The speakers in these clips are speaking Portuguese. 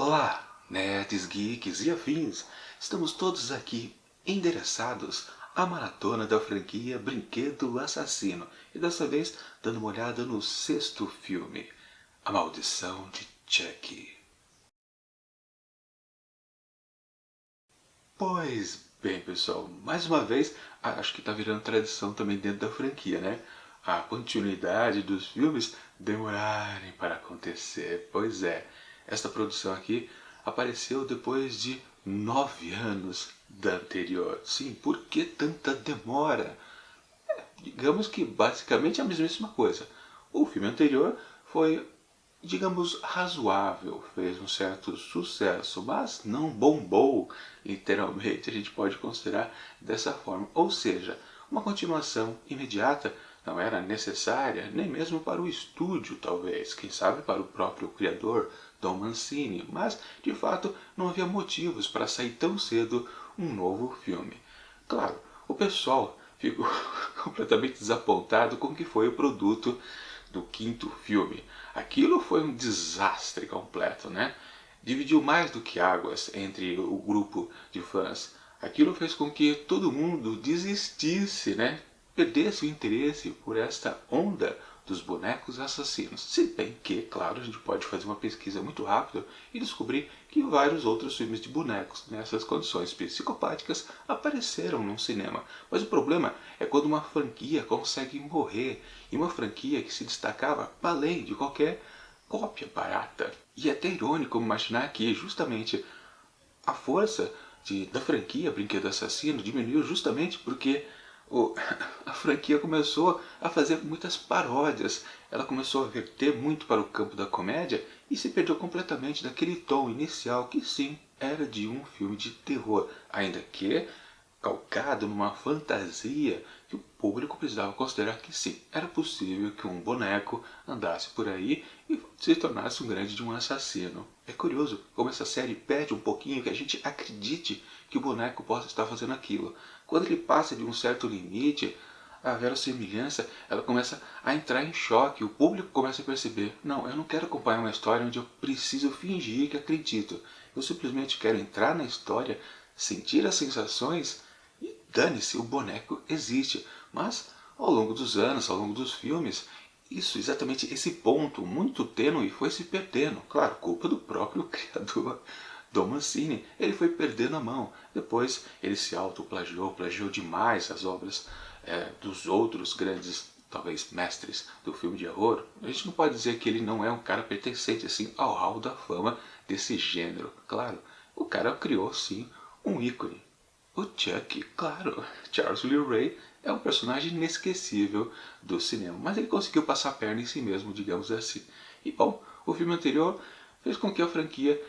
Olá, nerds, geeks e afins! Estamos todos aqui endereçados à maratona da franquia Brinquedo Assassino e dessa vez dando uma olhada no sexto filme, A Maldição de Chucky. Pois bem, pessoal, mais uma vez, acho que está virando tradição também dentro da franquia, né? A continuidade dos filmes demorarem para acontecer. Pois é, esta produção aqui apareceu depois de 9 anos da anterior. Sim, por que tanta demora? Digamos que basicamente é a mesmíssima coisa. O filme anterior foi, digamos, razoável, fez um certo sucesso, mas não bombou, literalmente, a gente pode considerar dessa forma. Ou seja, uma continuação imediata não era necessária, nem mesmo para o estúdio, talvez, quem sabe para o próprio criador, Don Mancini, mas, de fato, não havia motivos para sair tão cedo um novo filme. Claro, o pessoal ficou completamente desapontado com o que foi o produto do quinto filme. Aquilo foi um desastre completo, né? Dividiu mais do que águas entre o grupo de fãs. Aquilo fez com que todo mundo desistisse, né? Perdesse o interesse por esta onda dos bonecos assassinos. Se bem que, claro, a gente pode fazer uma pesquisa muito rápida e descobrir que vários outros filmes de bonecos nessas condições psicopáticas apareceram no cinema. Mas o problema é quando uma franquia consegue morrer, e uma franquia que se destacava além de qualquer cópia barata. E é até irônico imaginar que justamente a força da franquia Brinquedo Assassino diminuiu justamente porque a franquia começou a fazer muitas paródias. Ela começou a verter muito para o campo da comédia e se perdeu completamente daquele tom inicial que sim, era de um filme de terror, ainda que calcado numa fantasia que o público precisava considerar que sim, era possível que um boneco andasse por aí e se tornasse um grande de um assassino. É curioso como essa série pede um pouquinho que a gente acredite que o boneco possa estar fazendo aquilo. Quando ele passa de um certo limite, a verossimilhança ela começa a entrar em choque, o público começa a perceber, não, eu não quero acompanhar uma história onde eu preciso fingir que acredito. Eu simplesmente quero entrar na história, sentir as sensações e dane-se, o boneco existe. Mas ao longo dos anos, ao longo dos filmes, isso, exatamente esse ponto muito tênue foi se perdendo. Claro, culpa do próprio criador, Don Mancini. Ele foi perdendo a mão. Depois ele se autoplagiou, plagiou demais as obras dos outros grandes, talvez, mestres do filme de horror. A gente não pode dizer que ele não é um cara pertencente assim ao hall da fama desse gênero. Claro, o cara criou sim um ícone. O Chucky, claro, Charles Lee Ray é um personagem inesquecível do cinema, mas ele conseguiu passar a perna em si mesmo, digamos assim. E bom, o filme anterior fez com que a franquia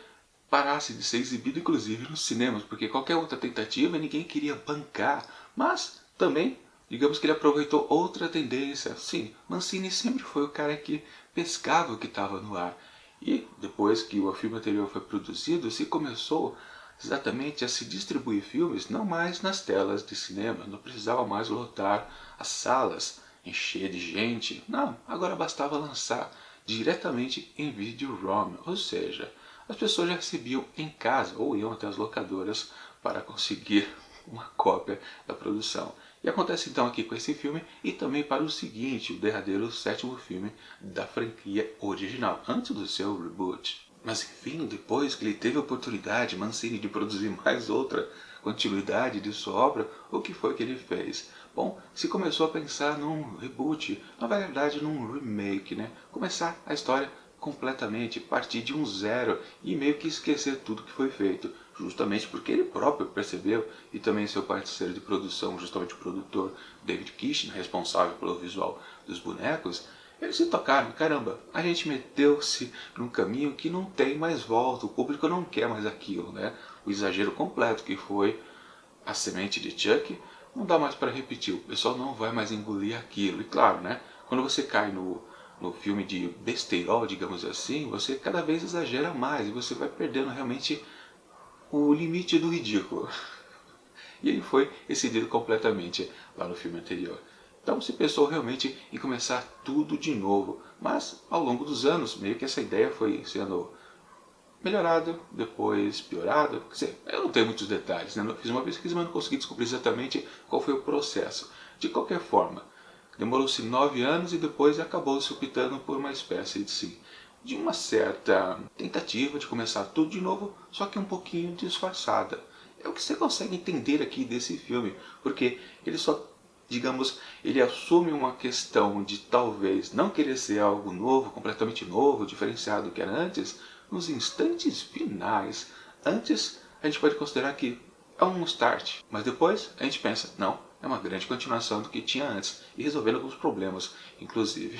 parasse de ser exibida inclusive nos cinemas, porque qualquer outra tentativa ninguém queria bancar, mas também, digamos que ele aproveitou outra tendência. Sim, Mancini sempre foi o cara que pescava o que estava no ar. E depois que o filme anterior foi produzido, se começou exatamente a se distribuir filmes não mais nas telas de cinema, não precisava mais lotar as salas, encher de gente, não, agora bastava lançar diretamente em vídeo-ROM, ou seja, as pessoas já recebiam em casa ou iam até as locadoras para conseguir uma cópia da produção. E acontece então aqui com esse filme e também para o seguinte, o derradeiro sétimo filme da franquia original, antes do seu reboot. Mas enfim, depois que ele teve a oportunidade, Mancini, de produzir mais outra continuidade de sua obra, o que foi que ele fez? Bom, se começou a pensar num reboot, na verdade num remake, né? Começar a história completamente, partir de um zero e meio que esquecer tudo que foi feito. Justamente porque ele próprio percebeu, e também seu parceiro de produção, justamente o produtor David Kirshner, responsável pelo visual dos bonecos, eles se tocaram, caramba, a gente meteu-se num caminho que não tem mais volta, o público não quer mais aquilo, né? O exagero completo que foi a semente de Chuck, não dá mais para repetir, o pessoal não vai mais engolir aquilo. E claro, né? Quando você cai no filme de besteirol, digamos assim, você cada vez exagera mais e você vai perdendo realmente o limite do ridículo. E ele foi excedido completamente lá no filme anterior. Então se pensou realmente em começar tudo de novo, mas ao longo dos anos meio que essa ideia foi sendo melhorado, depois piorado. Quer dizer, eu não tenho muitos detalhes, né? Eu fiz uma pesquisa, mas não consegui descobrir exatamente qual foi o processo. De qualquer forma, demorou-se 9 anos e depois acabou-se optando por uma espécie de, sim, de uma certa tentativa de começar tudo de novo, só que um pouquinho disfarçada. É o que você consegue entender aqui desse filme, porque ele só, digamos, ele assume uma questão de talvez não querer ser algo novo, completamente novo, diferenciado do que era antes, nos instantes finais. Antes, a gente pode considerar que é um start, mas depois a gente pensa, não, é uma grande continuação do que tinha antes, e resolvendo alguns problemas, inclusive.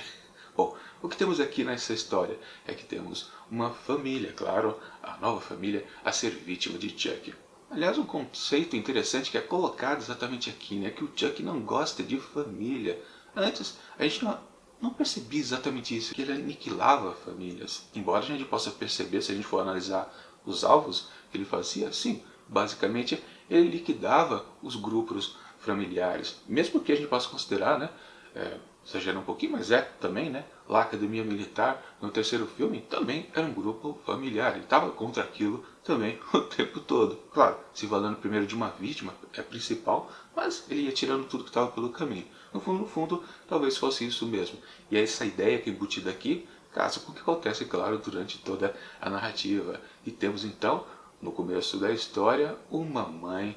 Bom, o que temos aqui nessa história é que temos uma família, claro, a nova família, a ser vítima de Chuck. Aliás, um conceito interessante que é colocado exatamente aqui, né, que o Chuck não gosta de família. Antes, a gente não percebia exatamente isso, que ele aniquilava famílias. Embora a gente possa perceber, se a gente for analisar os alvos que ele fazia, sim, basicamente ele liquidava os grupos familiares. Mesmo que a gente possa considerar, né, exagera um pouquinho, mas é também, né? Lá a Academia Militar, no terceiro filme, também era um grupo familiar. Ele estava contra aquilo também o tempo todo. Claro, se valendo primeiro de uma vítima, é principal, mas ele ia tirando tudo que estava pelo caminho. No fundo, talvez fosse isso mesmo. E é essa ideia que é embutida aqui casa com o que acontece, claro, durante toda a narrativa. E temos então, no começo da história, uma mãe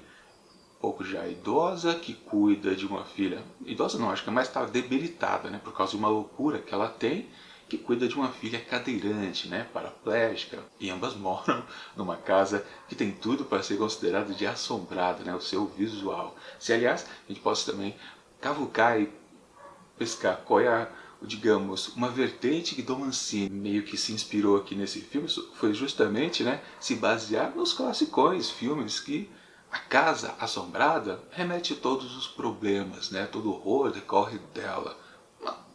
pouco já idosa que cuida de uma filha, idosa não, acho que mais está debilitada, né, por causa de uma loucura que ela tem, que cuida de uma filha cadeirante, né, paraplégica, e ambas moram numa casa que tem tudo para ser considerado de assombrada, né, o seu visual. Se aliás, a gente possa também cavucar e pescar qual é a, digamos, uma vertente que Dom Mancini meio que se inspirou aqui nesse filme, foi justamente, né, se basear nos classicões, filmes que a casa assombrada remete a todos os problemas, né, todo o horror decorre dela.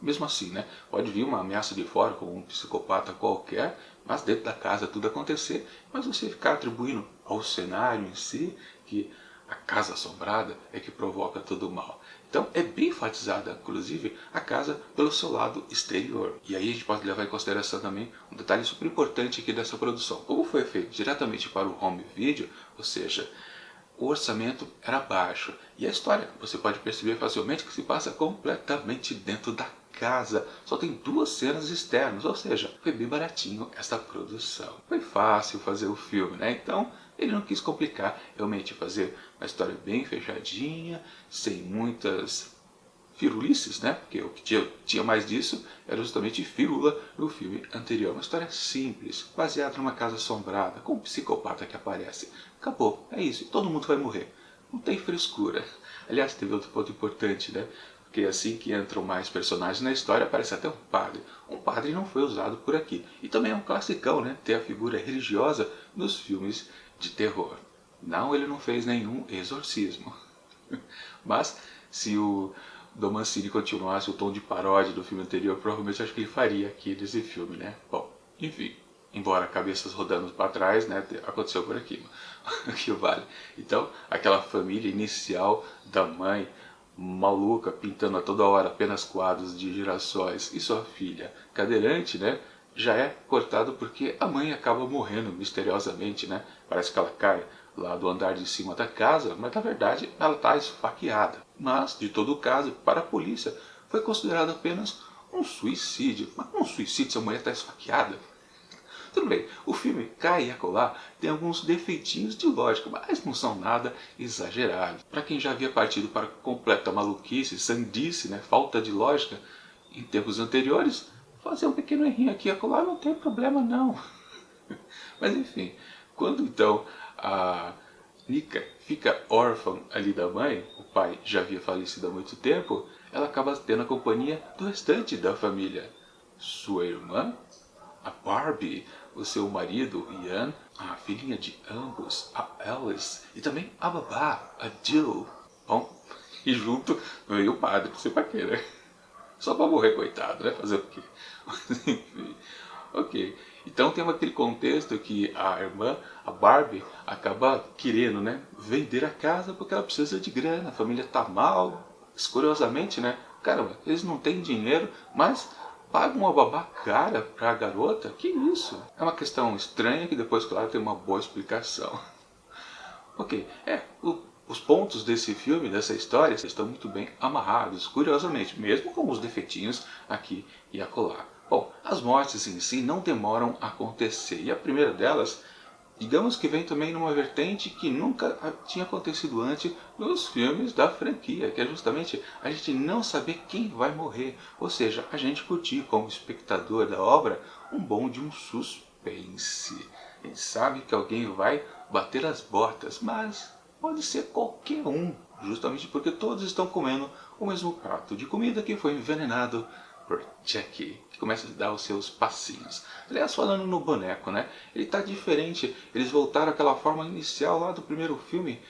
Mesmo assim, né, pode vir uma ameaça de fora, como um psicopata qualquer, mas dentro da casa tudo acontecer, mas você ficar atribuindo ao cenário em si que a casa assombrada é que provoca todo o mal. Então é bem enfatizada, inclusive, a casa pelo seu lado exterior. E aí a gente pode levar em consideração também um detalhe super importante aqui dessa produção. Como foi feito diretamente para o home video, ou seja, o orçamento era baixo. E a história, você pode perceber facilmente que se passa completamente dentro da casa. Só tem 2 cenas externas, ou seja, foi bem baratinho essa produção. Foi fácil fazer o filme, né? Então, ele não quis complicar, realmente fazer uma história bem fechadinha, sem muitas firulices, né? Porque o que tinha mais disso era justamente firula no filme anterior. Uma história simples, baseada numa casa assombrada, com um psicopata que aparece. Acabou, é isso, todo mundo vai morrer. Não tem frescura. Aliás, teve outro ponto importante, né? Porque assim que entram mais personagens na história, aparece até um padre. Um padre não foi usado por aqui. E também é um classicão, né? Ter a figura religiosa nos filmes de terror. Não, ele não fez nenhum exorcismo. Mas, se o Dom Mancini continuasse o tom de paródia do filme anterior, provavelmente acho que ele faria aqui nesse filme, né? Bom, enfim, embora cabeças rodando para trás, né, aconteceu por aqui, o que vale. Então, aquela família inicial da mãe maluca, pintando a toda hora apenas quadros de girassóis, e sua filha cadeirante, né, já é cortado porque a mãe acaba morrendo misteriosamente, né? Parece que ela cai lá do andar de cima da casa, mas na verdade ela está esfaqueada. Mas, de todo caso, para a polícia, foi considerado apenas um suicídio. Mas um suicídio se a mulher está esfaqueada? Tudo bem, o filme cai e acolá tem alguns defeitinhos de lógica, mas não são nada exagerados. Para quem já havia partido para completa maluquice, sandice, né, falta de lógica, em tempos anteriores, fazer um pequeno errinho aqui e acolá não tem problema não. Mas enfim, quando então a Nika fica órfã ali da mãe, o pai já havia falecido há muito tempo, ela acaba tendo a companhia do restante da família. Sua irmã, a Barbie, o seu marido, Ian, a filhinha de ambos, a Alice, e também a babá, a Jill. Bom, e junto veio o padre, não sei pra quê, né? Só pra morrer, coitado, né? Fazer o quê? Mas enfim, ok. Então temos aquele contexto que a irmã, a Barbie, acaba querendo, né, vender a casa porque ela precisa de grana, a família tá mal, curiosamente, né? Caramba, eles não têm dinheiro, mas paga uma babá cara pra garota? Que isso? É uma questão estranha que depois, claro, tem uma boa explicação. Ok, os pontos desse filme, dessa história, estão muito bem amarrados, curiosamente, mesmo com os defeitinhos aqui e acolá. Bom, as mortes em si não demoram a acontecer, e a primeira delas, digamos que vem também numa vertente que nunca tinha acontecido antes nos filmes da franquia, que é justamente a gente não saber quem vai morrer, ou seja, a gente curtir como espectador da obra um bom de um suspense. A gente sabe que alguém vai bater as botas, mas pode ser qualquer um, justamente porque todos estão comendo o mesmo prato de comida que foi envenenado por Jackie, que começa a dar os seus passinhos. Aliás, falando no boneco, né? Ele tá diferente. Eles voltaram àquela forma inicial lá do primeiro filme,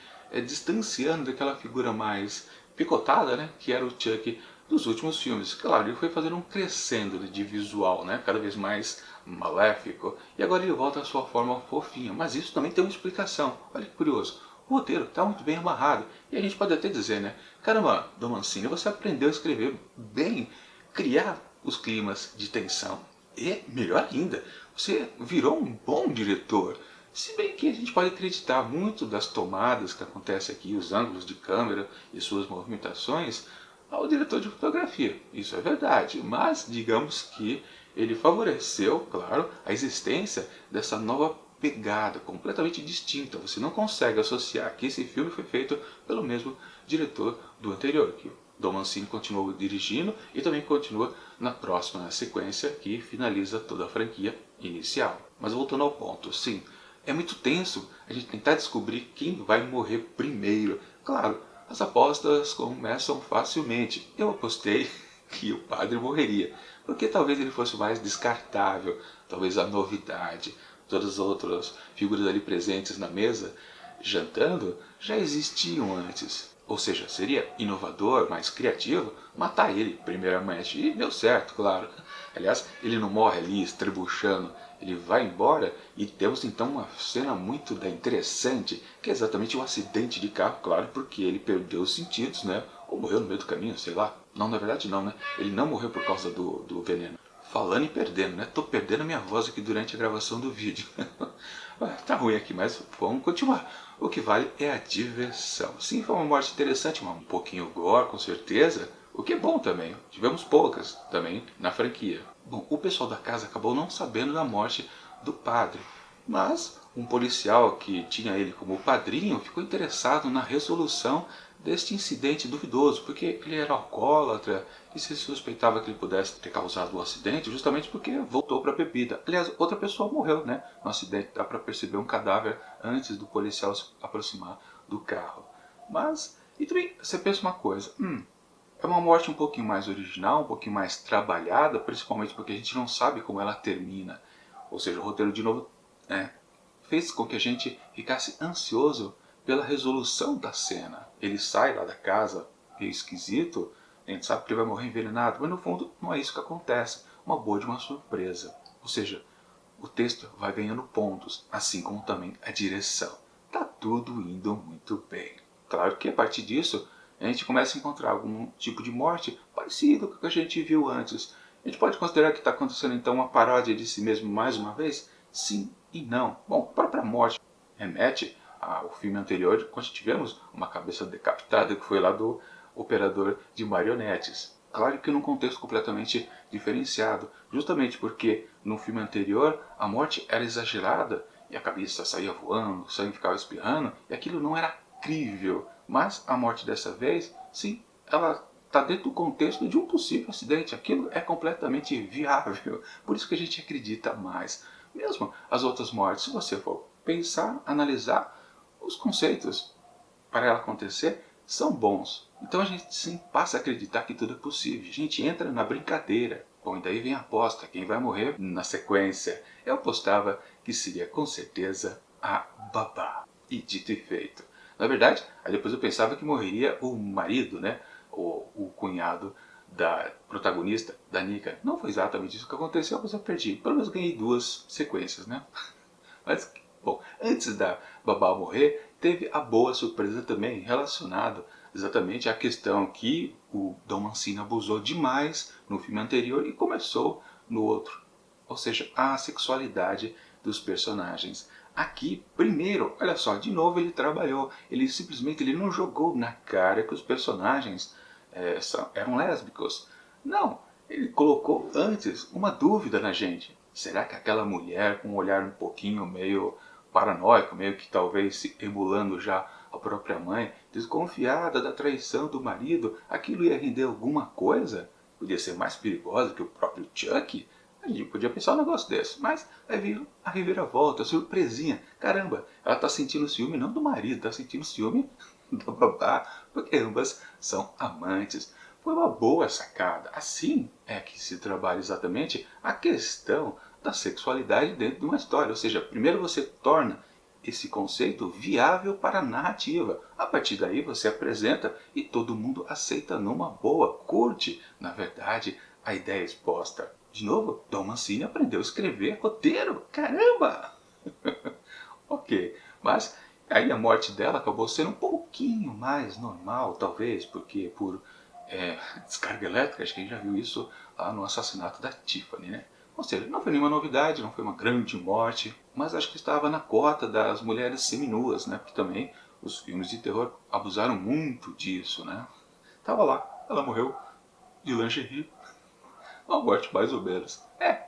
distanciando daquela figura mais picotada, né? Que era o Chuck dos últimos filmes. Claro, ele foi fazendo um crescendo de visual, né? Cada vez mais maléfico. E agora ele volta à sua forma fofinha. Mas isso também tem uma explicação. Olha que curioso. O roteiro está muito bem amarrado. E a gente pode até dizer, né? Caramba, Dom Mancini, você aprendeu a escrever bem, criar os climas de tensão. E, melhor ainda, você virou um bom diretor. Se bem que a gente pode acreditar muito das tomadas que acontecem aqui, os ângulos de câmera e suas movimentações, ao diretor de fotografia. Isso é verdade, mas digamos que ele favoreceu, claro, a existência dessa nova pegada completamente distinta. Você não consegue associar que esse filme foi feito pelo mesmo diretor do anterior, que Dom Mancini continuou dirigindo e também continua na próxima sequência que finaliza toda a franquia inicial. Mas voltando ao ponto, sim, é muito tenso a gente tentar descobrir quem vai morrer primeiro. Claro, as apostas começam facilmente. Eu apostei que o padre morreria, porque talvez ele fosse mais descartável, talvez a novidade, todas as outras figuras ali presentes na mesa, jantando, já existiam antes. Ou seja, seria inovador, mais criativo, matar ele primeiramente. E deu certo, claro. Aliás, ele não morre ali estrebuchando, ele vai embora e temos então uma cena muito interessante, que é exatamente um acidente de carro, claro, porque ele perdeu os sentidos, né? Ou morreu no meio do caminho, sei lá. Não, na verdade não, né? Ele não morreu por causa do veneno. Falando e perdendo, né? Tô perdendo a minha voz aqui durante a gravação do vídeo. Tá ruim aqui, mas vamos continuar. O que vale é a diversão. Sim, foi uma morte interessante, mas um pouquinho gore, com certeza. O que é bom também. Tivemos poucas também na franquia. Bom, o pessoal da casa acabou não sabendo da morte do padre. Mas um policial que tinha ele como padrinho ficou interessado na resolução deste incidente duvidoso, porque ele era alcoólatra e se suspeitava que ele pudesse ter causado o acidente justamente porque voltou para a bebida. Aliás, outra pessoa morreu, né? No acidente dá para perceber um cadáver antes do policial se aproximar do carro. Mas, e também você pensa uma coisa, é uma morte um pouquinho mais original, um pouquinho mais trabalhada, principalmente porque a gente não sabe como ela termina. Ou seja, o roteiro de novo fez com que a gente ficasse ansioso pela resolução da cena. Ele sai lá da casa, meio esquisito, a gente sabe que ele vai morrer envenenado, mas no fundo não é isso que acontece. Uma boa de uma surpresa. Ou seja, o texto vai ganhando pontos, assim como também a direção. Tá tudo indo muito bem. Claro que a partir disso, a gente começa a encontrar algum tipo de morte parecido com o que a gente viu antes. A gente pode considerar que está acontecendo então uma paródia de si mesmo mais uma vez? Sim e não. Bom, a própria morte remete ao filme anterior, quando tivemos uma cabeça decapitada que foi lá do operador de marionetes. Claro que num contexto completamente diferenciado, justamente porque no filme anterior a morte era exagerada e a cabeça saía voando, o sangue ficava espirrando e aquilo não era crível. Mas a morte dessa vez, sim, ela está dentro do contexto de um possível acidente. Aquilo é completamente viável. Por isso que a gente acredita mais. Mesmo as outras mortes, se você for pensar, analisar, os conceitos para ela acontecer são bons. Então a gente sim passa a acreditar que tudo é possível. A gente entra na brincadeira. Bom, e daí vem a aposta. Quem vai morrer na sequência? Eu apostava que seria com certeza a babá. E dito e feito. Na verdade, aí depois eu pensava que morreria o marido, né? O cunhado da protagonista, da Nika. Não foi exatamente isso que aconteceu, mas eu perdi. Pelo menos ganhei duas sequências, né? Mas, bom, antes da babá morrer, teve a boa surpresa também relacionada exatamente à questão que o Dom Mancini abusou demais no filme anterior e começou no outro. Ou seja, a sexualidade dos personagens. Aqui, primeiro, olha só, de novo ele trabalhou. Ele não jogou na cara que os personagens eram lésbicos. Não, ele colocou antes uma dúvida na gente. Será que aquela mulher com um olhar um pouquinho meio paranoico, meio que talvez se emulando já a própria mãe, desconfiada da traição do marido, aquilo ia render alguma coisa? Podia ser mais perigosa que o próprio Chuck? A gente podia pensar um negócio desse, mas aí veio a reviravolta, a surpresinha. Caramba, ela tá sentindo ciúme não do marido, tá sentindo ciúme da babá, porque ambas são amantes. Foi uma boa sacada. Assim é que se trabalha exatamente a questão da sexualidade dentro de uma história. Ou seja, primeiro você torna esse conceito viável para a narrativa. A partir daí você apresenta e todo mundo aceita numa boa, curte, na verdade, a ideia exposta. De novo, Dom Mancini aprendeu a escrever roteiro. Caramba! Ok, mas aí a morte dela acabou sendo um pouquinho mais normal, talvez, porque por descarga elétrica, acho que a gente já viu isso lá no assassinato da Tiffany, né? Ou seja, não foi nenhuma novidade, não foi uma grande morte, mas acho que estava na cota das mulheres seminuas, né? Porque também os filmes de terror abusaram muito disso, né? Tava lá, ela morreu de lingerie, uma morte mais ou menos.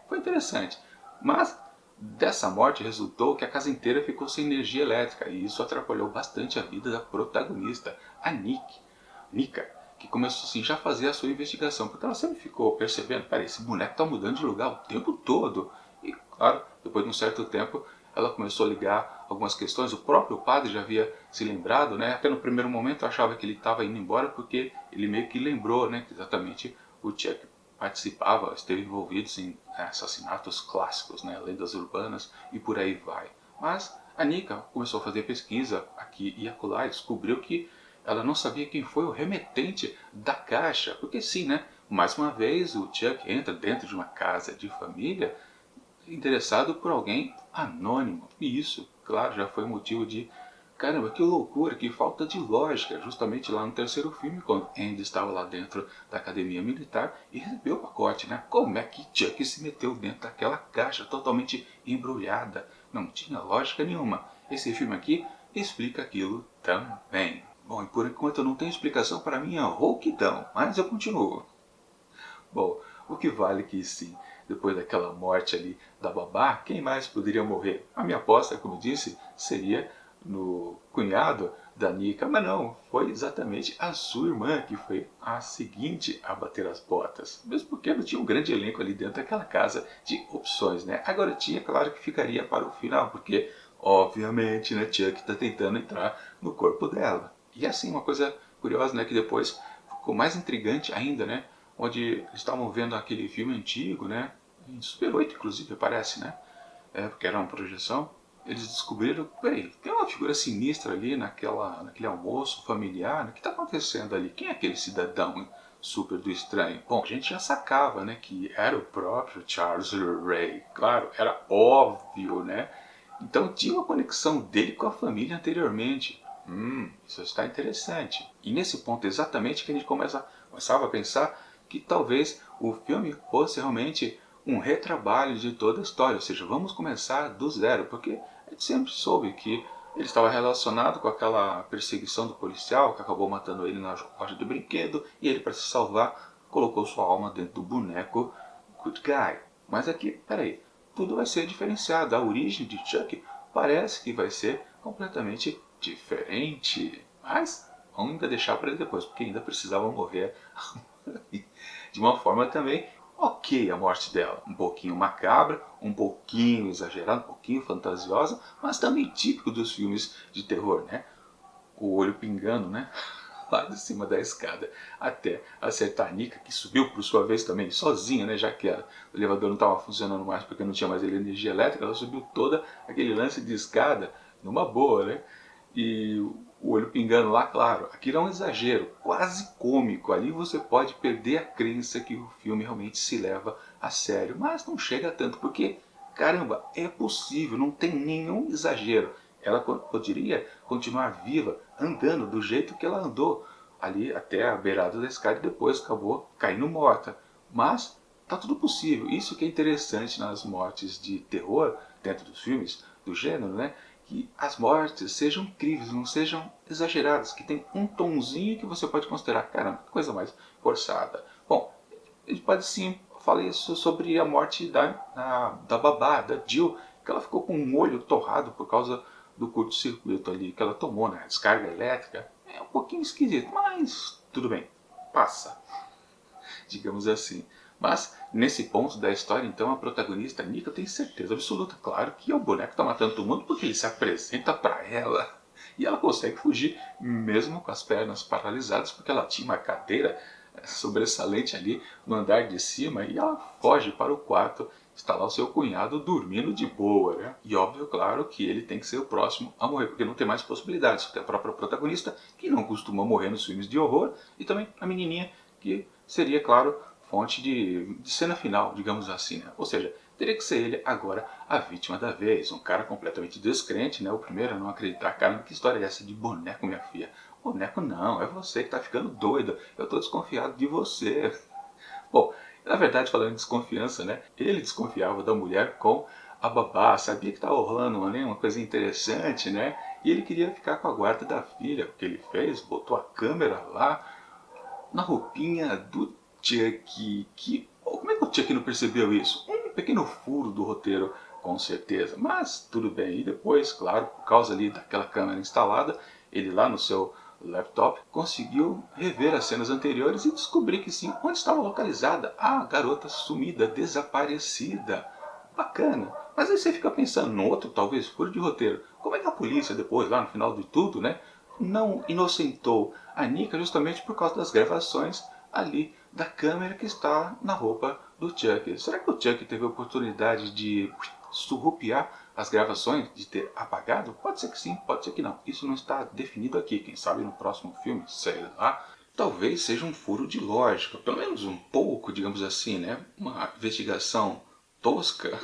Foi interessante, mas dessa morte resultou que a casa inteira ficou sem energia elétrica e isso atrapalhou bastante a vida da protagonista, a Nika, que começou assim já a fazer a sua investigação, porque ela sempre ficou percebendo, peraí, esse boneco está mudando de lugar o tempo todo. E claro, depois de um certo tempo, ela começou a ligar algumas questões, o próprio padre já havia se lembrado, né? Até no primeiro momento eu achava que ele estava indo embora, porque ele meio que lembrou, né, que exatamente o Chuck participava, esteve envolvido em assassinatos clássicos, né, lendas urbanas e por aí vai. Mas a Nika começou a fazer pesquisa aqui e acolá e descobriu que ela não sabia quem foi o remetente da caixa, porque sim, né? Mais uma vez o Chuck entra dentro de uma casa de família interessado por alguém anônimo. E isso, claro, já foi motivo de caramba, que loucura, que falta de lógica, justamente lá no terceiro filme, quando Andy estava lá dentro da academia militar e recebeu o pacote, né? Como é que Chuck se meteu dentro daquela caixa totalmente embrulhada? Não tinha lógica nenhuma. Esse filme aqui explica aquilo também. Bom, e por enquanto eu não tenho explicação para a minha rouquidão, mas eu continuo. Bom, o que vale que sim, depois daquela morte ali da babá, quem mais poderia morrer? A minha aposta, como disse, seria no cunhado da Nika, mas não, foi exatamente a sua irmã que foi a seguinte a bater as botas. Mesmo porque não tinha um grande elenco ali dentro daquela casa de opções, né? Agora tinha, claro que ficaria para o final, porque obviamente, né, Chuck está tentando entrar no corpo dela. E assim, uma coisa curiosa, né, que depois ficou mais intrigante ainda, né, onde eles estavam vendo aquele filme antigo, né, em Super 8 inclusive parece, né, porque era uma projeção, eles descobriram, peraí, tem uma figura sinistra ali naquele almoço familiar, né, o que está acontecendo ali? Quem é aquele cidadão super do estranho? Bom, a gente já sacava, né, que era o próprio Charles Ray, claro, era óbvio, né, então tinha uma conexão dele com a família anteriormente. Isso está interessante. E nesse ponto exatamente que a gente começava a pensar que talvez o filme fosse realmente um retrabalho de toda a história. Ou seja, vamos começar do zero, porque a gente sempre soube que ele estava relacionado com aquela perseguição do policial que acabou matando ele na loja do brinquedo e ele, para se salvar, colocou sua alma dentro do boneco Good Guy. Mas aqui, peraí, tudo vai ser diferenciado. A origem de Chuck parece que vai ser completamente diferente. Mas vamos ainda deixar para depois, porque ainda precisava morrer de uma forma também ok a morte dela. Um pouquinho macabra, um pouquinho exagerada, um pouquinho fantasiosa, mas também típico dos filmes de terror, né? O olho pingando, né? Lá de cima da escada, até acertar a Nika, que subiu por sua vez também sozinha, né, já que o elevador não estava funcionando mais porque não tinha mais energia elétrica, ela subiu toda aquele lance de escada numa boa, né? E o olho pingando lá, claro, aquilo é um exagero, quase cômico. Ali você pode perder a crença que o filme realmente se leva a sério, mas não chega tanto, porque, caramba, é possível, não tem nenhum exagero. Ela poderia continuar viva, andando do jeito que ela andou ali até a beirada da escada e depois acabou caindo morta. Mas tá tudo possível. Isso que é interessante nas mortes de terror, dentro dos filmes do gênero, né? Que as mortes sejam críveis, não sejam exageradas, que tem um tonzinho que você pode considerar, caramba, que coisa mais forçada. Bom, ele pode sim, eu falei isso sobre a morte da babá, da Jill, que ela ficou com um olho torrado por causa do curto-circuito ali que ela tomou na descarga elétrica. É um pouquinho esquisito, mas tudo bem, passa, digamos assim. Mas, nesse ponto da história, então, a protagonista, Nika, tem certeza absoluta, claro, que é o boneco que está matando todo mundo porque ele se apresenta para ela. E ela consegue fugir, mesmo com as pernas paralisadas, porque ela tinha uma cadeira sobressalente ali no andar de cima, e ela foge para o quarto. Está lá o seu cunhado dormindo de boa, né? E óbvio, claro, que ele tem que ser o próximo a morrer, porque não tem mais possibilidades. Tem a própria protagonista, que não costuma morrer nos filmes de horror, e também a menininha, que seria, claro, fonte de cena final, digamos assim, né? Ou seja, teria que ser ele agora a vítima da vez, um cara completamente descrente, né? O primeiro a não acreditar. Caramba, que história é essa de boneco, minha filha? Boneco não, é você que tá ficando doida. Eu tô desconfiado de você. Bom, na verdade, falando em desconfiança, né? Ele desconfiava da mulher com a babá, sabia que estava rolando uma coisa interessante, né? E ele queria ficar com a guarda da filha. O que ele fez? Botou a câmera lá na roupinha do Chuck. Como é que o Chuck não percebeu isso? Um pequeno furo do roteiro, com certeza. Mas tudo bem. E depois, claro, por causa ali daquela câmera instalada, ele lá no seu laptop conseguiu rever as cenas anteriores e descobrir que sim, onde estava localizada a garota sumida, desaparecida. Bacana. Mas aí você fica pensando no outro, talvez, furo de roteiro. Como é que a polícia depois, lá no final de tudo, né, não inocentou a Nika justamente por causa das gravações ali da câmera que está na roupa do Chuck? Será que o Chuck teve a oportunidade de surrupiar as gravações, de ter apagado? Pode ser que sim, pode ser que não. Isso não está definido aqui. Quem sabe no próximo filme, sei lá, talvez seja um furo de lógica, pelo menos um pouco, digamos assim, né? Uma investigação tosca.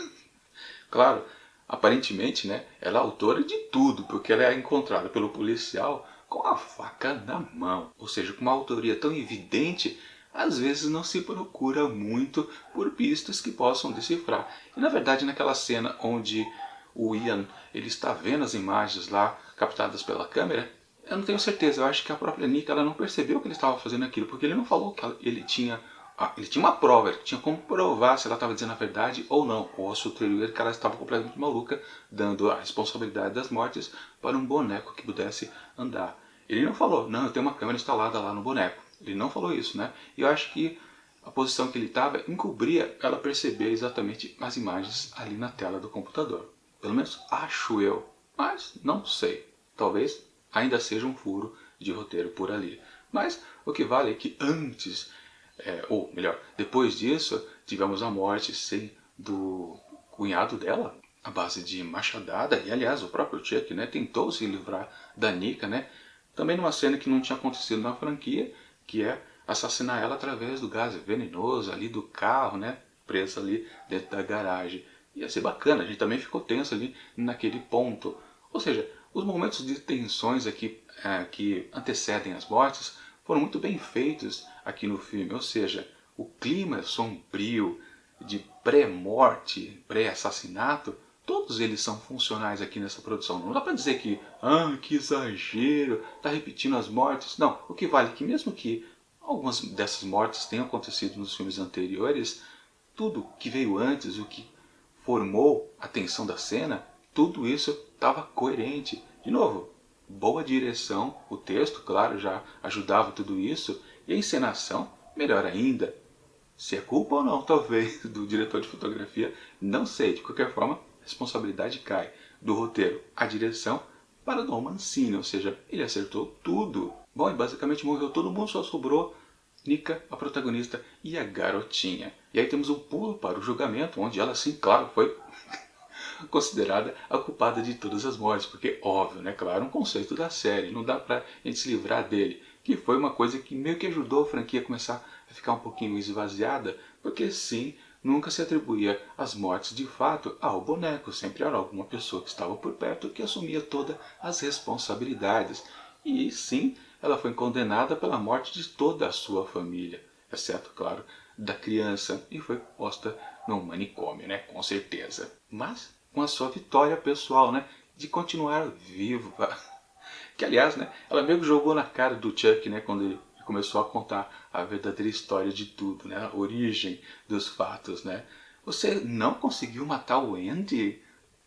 Claro, aparentemente, né, ela é autora de tudo, porque ela é encontrada pelo policial com a faca na mão. Ou seja, com uma autoria tão evidente, às vezes não se procura muito por pistas que possam decifrar. E na verdade, naquela cena onde o Ian ele está vendo as imagens lá captadas pela câmera, eu não tenho certeza, eu acho que a própria Nika ela não percebeu que ele estava fazendo aquilo, porque ele não falou que ele tinha uma prova, ele tinha como provar se ela estava dizendo a verdade ou não. Ou a superior que ela estava completamente maluca, dando a responsabilidade das mortes para um boneco que pudesse andar. Ele não falou, não, eu tenho uma câmera instalada lá no boneco. Ele não falou isso, né? E eu acho que a posição que ele estava encobria ela perceber exatamente as imagens ali na tela do computador. Pelo menos acho eu. Mas não sei. Talvez ainda seja um furo de roteiro por ali. Mas o que vale é que antes ou melhor, depois disso, tivemos a morte, sim, do cunhado dela, à base de machadada, e aliás, o próprio Chuck, né, tentou se livrar da Nika, né, também numa cena que não tinha acontecido na franquia, que é assassinar ela através do gás venenoso ali do carro, né, presa ali dentro da garagem. Ia ser bacana, a gente também ficou tenso ali naquele ponto. Ou seja, os momentos de tensões aqui que antecedem as mortes foram muito bem feitos aqui no filme, ou seja, o clima sombrio de pré-morte, pré-assassinato, todos eles são funcionais aqui nessa produção. Não dá para dizer que exagero, tá repetindo as mortes. Não, o que vale é que mesmo que algumas dessas mortes tenham acontecido nos filmes anteriores, tudo que veio antes, o que formou a tensão da cena, tudo isso estava coerente. De novo, boa direção, o texto, claro, já ajudava tudo isso, e a encenação, melhor ainda. Se é culpa ou não, talvez, do diretor de fotografia, não sei. De qualquer forma, a responsabilidade cai do roteiro à direção para Don Mancini, ou seja, ele acertou tudo. Bom, e basicamente morreu todo mundo, só sobrou Nika, a protagonista, e a garotinha. E aí temos um pulo para o julgamento, onde ela, sim, claro, foi considerada a culpada de todas as mortes, porque óbvio, né, claro, um conceito da série, não dá pra gente se livrar dele, que foi uma coisa que meio que ajudou a franquia a começar a ficar um pouquinho esvaziada, porque sim, nunca se atribuía as mortes de fato ao boneco, sempre era alguma pessoa que estava por perto que assumia todas as responsabilidades. E sim, ela foi condenada pela morte de toda a sua família, exceto, claro, da criança, e foi posta num manicômio, né? Com certeza. Mas com a sua vitória pessoal, né? De continuar viva. Que, aliás, né? Ela meio que jogou na cara do Chuck, né? Quando ele começou a contar a verdadeira história de tudo, né? A origem dos fatos, né? Você não conseguiu matar o Andy?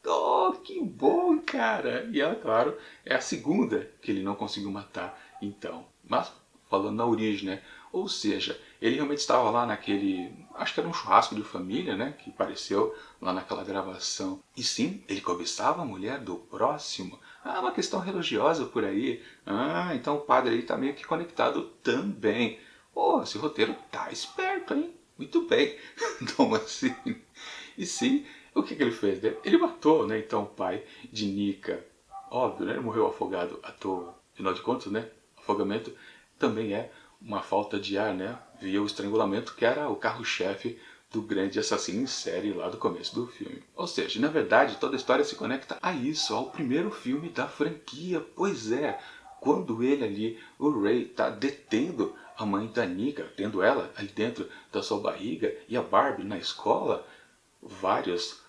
Oh, que bom, cara! E ela, claro, é a segunda que ele não conseguiu matar, então. Mas, falando na origem, né? Ou seja, ele realmente estava lá naquele... Acho que era um churrasco de família, né? Que apareceu lá naquela gravação. E sim, ele cobiçava a mulher do próximo. Ah, uma questão religiosa por aí. Ah, então o padre aí está meio que conectado também. Oh, esse roteiro tá esperto, hein? Muito bem. Então, assim... E sim, o que ele fez? Né? Ele matou, né, então, o pai de Nika. Óbvio, né? Ele morreu afogado à toa. Afinal de contas, né? Afogamento também é uma falta de ar, né? Via o estrangulamento, que era o carro-chefe do grande assassino em série lá do começo do filme. Ou seja, na verdade, toda a história se conecta a isso, ao primeiro filme da franquia. Pois é, quando ele ali, o Ray, está detendo a mãe da Nika, tendo ela ali dentro da sua barriga, e a Barbie na escola, várias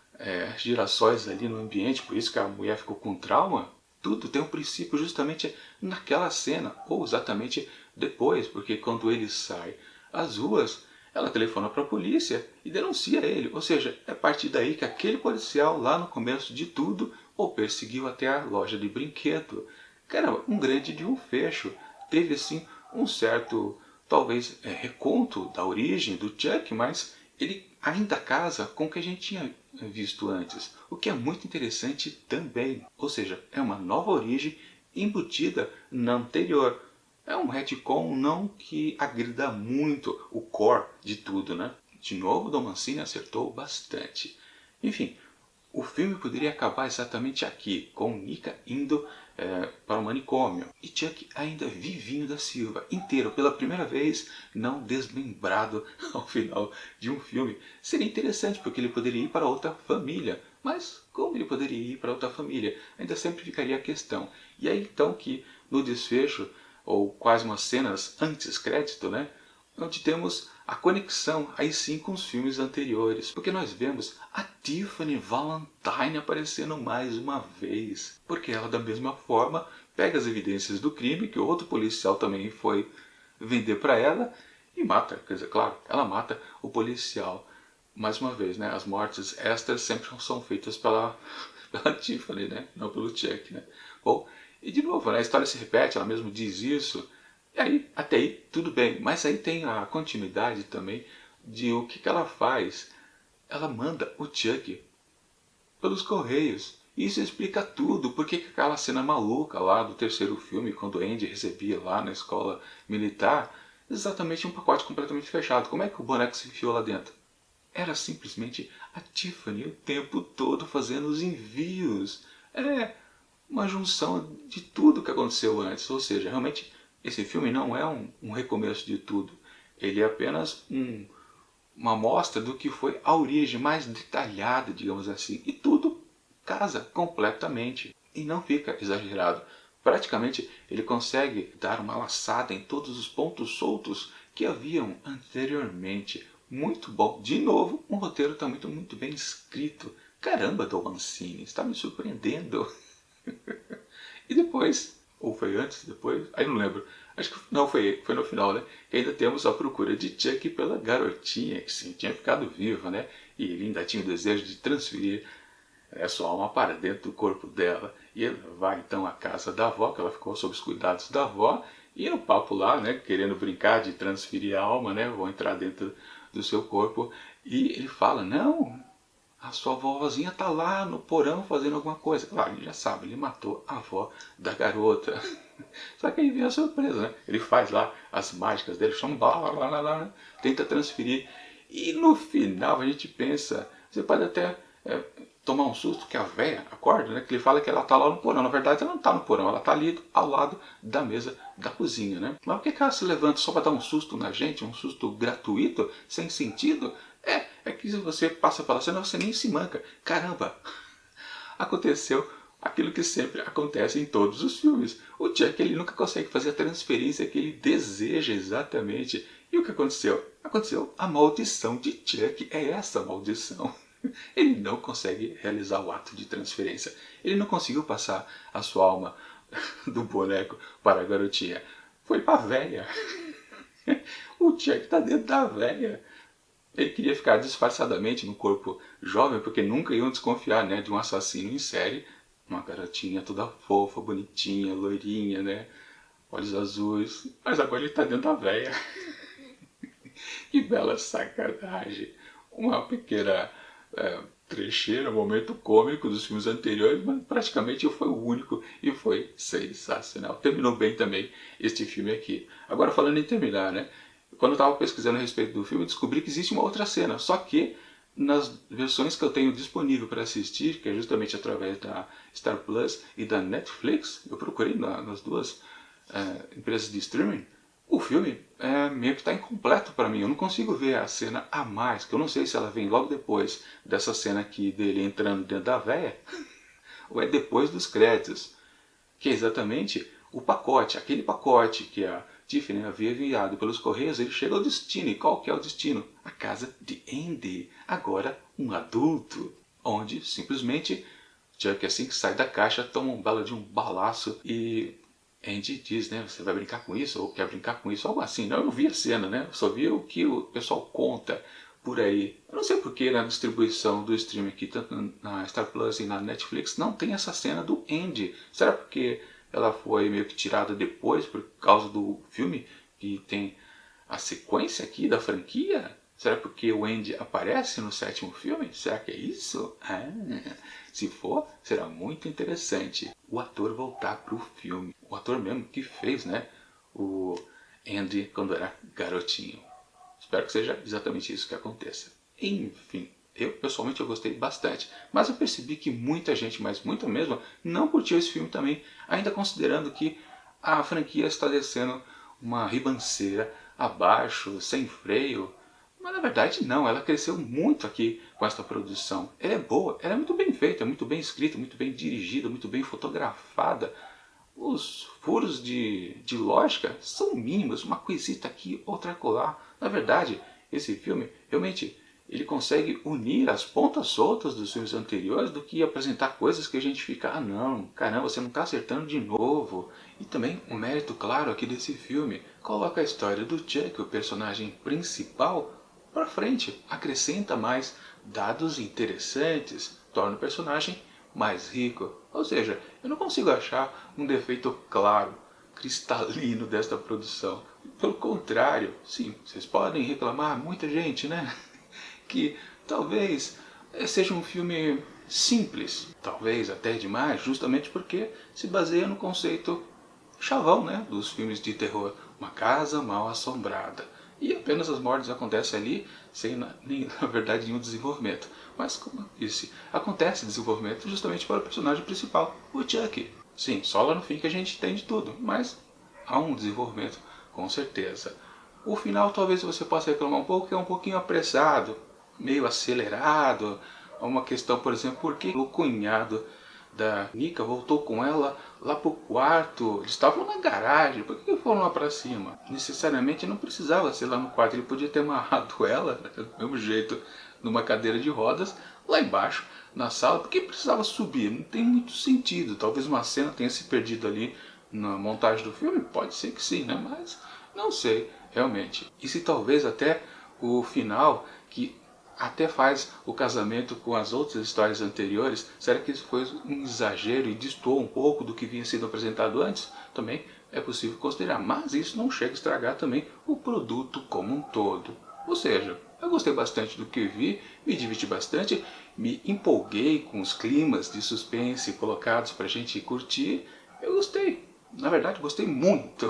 girassóis ali no ambiente, por isso que a mulher ficou com trauma. Tudo tem um princípio justamente naquela cena, ou exatamente depois, porque quando ele sai às ruas, ela telefona para a polícia e denuncia ele. Ou seja, é a partir daí que aquele policial lá no começo de tudo o perseguiu até a loja de brinquedo. Caramba, um grande de um fecho. Teve assim um certo, talvez, reconto da origem do Chuck, mas ele ainda casa com o que a gente tinha visto antes, o que é muito interessante também. Ou seja, é uma nova origem embutida na anterior. É um retcon não que agrida muito o core de tudo, né? De novo, Don Mancini acertou bastante. Enfim, o filme poderia acabar exatamente aqui, com Nika indo para o manicômio e Chuck ainda vivinho da Silva, inteiro, pela primeira vez, não desmembrado ao final de um filme. Seria interessante, porque ele poderia ir para outra família, mas como ele poderia ir para outra família? Ainda sempre ficaria a questão. E aí então que no desfecho, ou quase umas cenas antes crédito, né? Onde temos a conexão aí sim com os filmes anteriores, porque nós vemos a Tiffany Valentine aparecendo mais uma vez, porque ela da mesma forma pega as evidências do crime que outro policial também foi vender para ela e mata, quer dizer, claro, ela mata o policial. Mais uma vez, né, as mortes extras sempre são feitas pela Tiffany, né, não pelo Chuck, né. Bom, e de novo, né, a história se repete, ela mesmo diz isso. E aí, até aí, tudo bem. Mas aí tem a continuidade também de o que ela faz. Ela manda o Chuck pelos correios. Isso explica tudo. Por que aquela cena maluca lá do terceiro filme, quando Andy recebia lá na escola militar, exatamente um pacote completamente fechado. Como é que o boneco se enfiou lá dentro? Era simplesmente a Tiffany o tempo todo fazendo os envios. É uma junção de tudo que aconteceu antes. Ou seja, realmente esse filme não é um recomeço de tudo. Ele é apenas uma amostra do que foi a origem mais detalhada, digamos assim. E tudo casa completamente. E não fica exagerado. Praticamente ele consegue dar uma laçada em todos os pontos soltos que haviam anteriormente. Muito bom. De novo, um roteiro está muito bem escrito. Caramba, Don Mancini, está me surpreendendo. E depois, ou foi antes, depois, aí não lembro. Acho que não, foi no final, né? Que ainda temos a procura de Chuck pela garotinha, que sim, tinha ficado viva, né? E ele ainda tinha o desejo de transferir sua alma para dentro do corpo dela. E ele vai então à casa da avó, que ela ficou sob os cuidados da avó, e no papo lá, né? Querendo brincar de transferir a alma, né? Vou entrar dentro do seu corpo. E ele fala, não, a sua vovozinha tá lá no porão fazendo alguma coisa. Claro, ele já sabe, ele matou a avó da garota. Só que aí vem a surpresa, né? Ele faz lá as mágicas dele, chama lá, tenta transferir. E no final a gente pensa, você pode até tomar um susto que a véia acorda, né? Que ele fala que ela tá lá no porão. Na verdade ela não tá no porão, ela tá ali ao lado da mesa da cozinha, né? Mas por que ela se levanta só para dar um susto na gente, um susto gratuito, sem sentido? É que se você passa pela cena, você nem se manca. Caramba! Aconteceu aquilo que sempre acontece em todos os filmes. O Chuck, ele nunca consegue fazer a transferência que ele deseja exatamente. E o que aconteceu? Aconteceu a maldição de Chuck, é essa maldição. Ele não consegue realizar o ato de transferência. Ele não conseguiu passar a sua alma do boneco para a garotinha. Foi para a véia. O Chuck está dentro da véia. Ele queria ficar disfarçadamente no corpo jovem, porque nunca iam desconfiar, né, de um assassino em série. Uma garotinha toda fofa, bonitinha, loirinha, né? Olhos azuis. Mas agora ele está dentro da véia. Que bela sacanagem. Uma pequena trecheira, momento cômico dos filmes anteriores, mas praticamente foi o único e foi sensacional. Terminou bem também este filme aqui. Agora, falando em terminar, né? Quando eu estava pesquisando a respeito do filme, eu descobri que existe uma outra cena, só que nas versões que eu tenho disponível para assistir, que é justamente através da Star Plus e da Netflix, eu procurei nas duas empresas de streaming, o filme meio que está incompleto para mim. Eu não consigo ver a cena a mais, que eu não sei se ela vem logo depois dessa cena aqui dele entrando dentro da véia, ou é depois dos créditos, que é exatamente o pacote, aquele pacote que a Tiffany havia enviado pelos correios. Ele chega ao destino. E qual que é o destino? A casa de Andy, agora um adulto, onde simplesmente Chuck, assim que sai da caixa, toma um belo de um balaço e Andy diz, né, você vai brincar com isso? Ou quer brincar com isso? Algo assim. Não, eu não vi a cena, né? Eu só vi o que o pessoal conta por aí. Eu não sei porque na distribuição do streaming aqui, tanto na Star Plus e na Netflix, não tem essa cena do Andy. Será porque ela foi meio que tirada depois por causa do filme que tem a sequência aqui da franquia? Será porque o Andy aparece no 7º filme? Será que é isso? Se for, será muito interessante o ator voltar para o filme. O ator mesmo que fez, né, o Andy quando era garotinho. Espero que seja exatamente isso que aconteça. Enfim, eu pessoalmente eu gostei bastante, mas eu percebi que muita gente, mas muita mesmo, não curtiu esse filme também, ainda considerando que a franquia está descendo uma ribanceira abaixo, sem freio. Mas na verdade não, ela cresceu muito aqui com esta produção. Ela é boa, ela é muito bem feita, muito bem escrita, muito bem dirigida, muito bem fotografada. Os furos de lógica são mínimos, uma coisita aqui, outra acolá. Na verdade, esse filme realmente ele consegue unir as pontas soltas dos filmes anteriores do que apresentar coisas que a gente fica, ah não, caramba, você não está acertando de novo. E também um mérito claro aqui desse filme, coloca a história do Chuck, o personagem principal, para frente, acrescenta mais dados interessantes, torna o personagem mais rico. Ou seja, eu não consigo achar um defeito claro, cristalino desta produção. Pelo contrário, sim, vocês podem reclamar, muita gente, né? Que talvez seja um filme simples, talvez até demais, justamente porque se baseia no conceito chavão, né, dos filmes de terror. Uma casa mal assombrada. E apenas as mortes acontecem ali, sem na verdade nenhum desenvolvimento. Mas, como eu disse, acontece desenvolvimento justamente para o personagem principal, o Chuck. Sim, só lá no fim que a gente entende tudo, mas há um desenvolvimento, com certeza. O final talvez você possa reclamar um pouco, que é um pouquinho apressado, meio acelerado. Uma questão, por exemplo, por que o cunhado da Nika voltou com ela lá pro quarto? Eles estavam na garagem, por que foram lá para cima? Necessariamente não precisava ser lá no quarto, ele podia ter amarrado ela, do mesmo jeito, numa cadeira de rodas, lá embaixo, na sala, porque precisava subir, não tem muito sentido. Talvez uma cena tenha se perdido ali na montagem do filme, pode ser que sim, né? Mas não sei, realmente. E se talvez até o final, que até faz o casamento com as outras histórias anteriores, será que isso foi um exagero e destoou um pouco do que vinha sido apresentado antes? Também é possível considerar, mas isso não chega a estragar também o produto como um todo. Ou seja, eu gostei bastante do que vi, me diverti bastante, me empolguei com os climas de suspense colocados para a gente curtir. Eu gostei, na verdade gostei muito.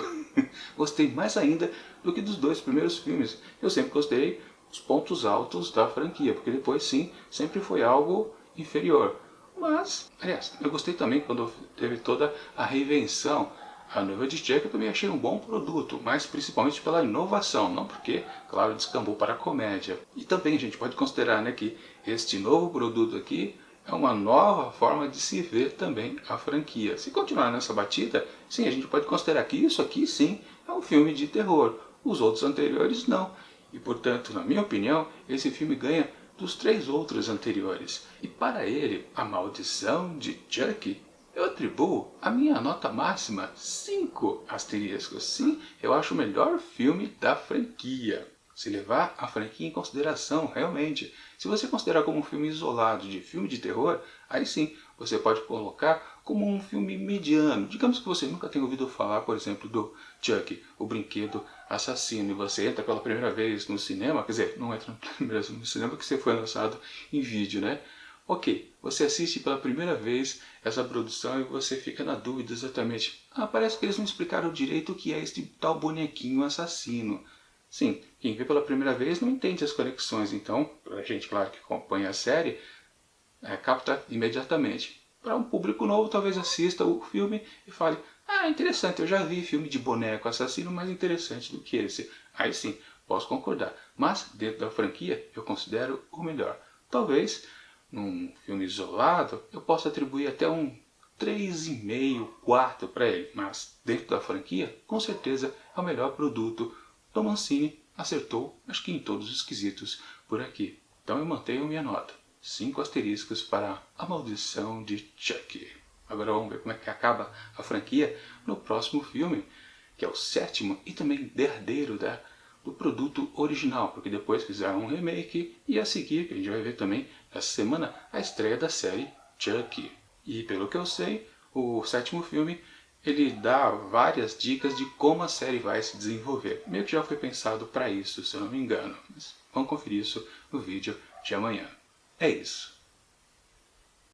Gostei mais ainda do que dos 2 primeiros filmes. Eu sempre gostei os pontos altos da franquia, porque depois sim, sempre foi algo inferior. Mas, aliás, eu gostei também quando teve toda a reinvenção. A Noiva de Chuck eu também achei um bom produto, mas principalmente pela inovação, não porque, claro, descambou para a comédia. E também a gente pode considerar, né, que este novo produto aqui é uma nova forma de se ver também a franquia. Se continuar nessa batida, sim, a gente pode considerar que isso aqui sim é um filme de terror. Os outros anteriores não. E portanto, na minha opinião, esse filme ganha dos 3 outros anteriores. E para ele, A Maldição de Chucky, eu atribuo a minha nota máxima 5 asteriscos. Sim, eu acho o melhor filme da franquia. Se levar a franquia em consideração, realmente. Se você considerar como um filme isolado de filme de terror, aí sim, você pode colocar como um filme mediano. Digamos que você nunca tenha ouvido falar, por exemplo, do Chucky, o brinquedo assassino, e você entra pela primeira vez no cinema, quer dizer, não entra pela primeira vez no cinema porque você foi lançado em vídeo, né? Ok, você assiste pela primeira vez essa produção e você fica na dúvida exatamente. Parece que eles não explicaram direito o que é este tal bonequinho assassino. Sim, quem vê pela primeira vez não entende as conexões, então, para a gente, claro, que acompanha a série, capta imediatamente. Para um público novo, talvez assista o filme e fale, interessante, eu já vi filme de boneco assassino mais interessante do que esse. Aí sim, posso concordar. Mas, dentro da franquia, eu considero o melhor. Talvez, num filme isolado, eu possa atribuir até um 3,5, 4 para ele. Mas, dentro da franquia, com certeza é o melhor produto. Tom Mancini acertou, acho que em todos os quesitos por aqui. Então eu mantenho minha nota. 5 asteriscos para A Maldição de Chucky. Agora vamos ver como é que acaba a franquia no próximo filme, que é o 7º e também derradeiro do produto original, porque depois fizeram um remake e a seguir, que a gente vai ver também essa semana, a estreia da série Chucky. E pelo que eu sei, o 7º filme ele dá várias dicas de como a série vai se desenvolver. Meio que já foi pensado para isso, se eu não me engano. Mas vamos conferir isso no vídeo de amanhã. É isso.